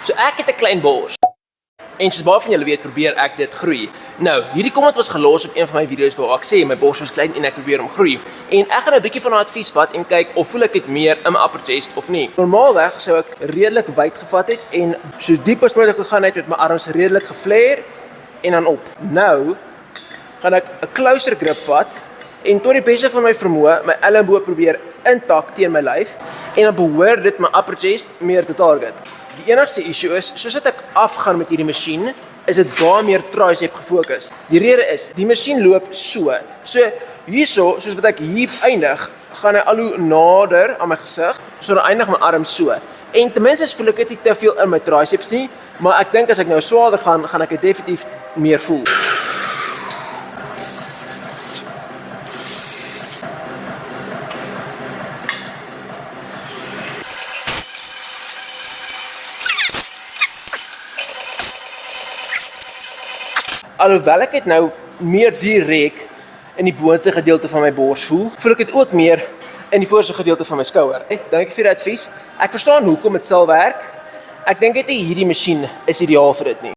So ek het 'n klein bors. En soos baie van julle weet, probeer ek dit groei. Nou, hierdie comment was gelos op een van my video's waar ek sê my bors is klein en ek probeer hom groei. En ek gaan 'n bietjie van 'n advies vat en kyk of voel ek dit meer in my upper chest of nie. Normaalweg sou ek redelik wyd gevat het en so diep as moontlik gegaan het met my arms redelik geflare en dan op. Nou gaan ek 'n closer grip vat en tot die beste van my vermoë my elleboog probeer intak teen my lyf en dan behoort dit my upper chest meer te target. Die enigste issue is, soos ek afgaan met hierdie masjien, is dit baie meer tricep gefokus. Die rede is, die masjien loop so. So hierso, soos wat ek hier eindig, gaan hy al hoe nader aan my gesig, so dan eindig my arm so. En ten minste voel ek dit nie te veel in my triceps nie, maar ek dink as ek nou swaarder gaan ek dit definitief meer voel. Alhoewel ek dit nou meer direk in die boonste gedeelte van my bors voel ek dit ook meer in die voorste gedeelte van my skouer. Dankie vir die advies. Ek verstaan hoekom dit sal werk. Ek dink net hierdie masjien is ideaal vir dit nie.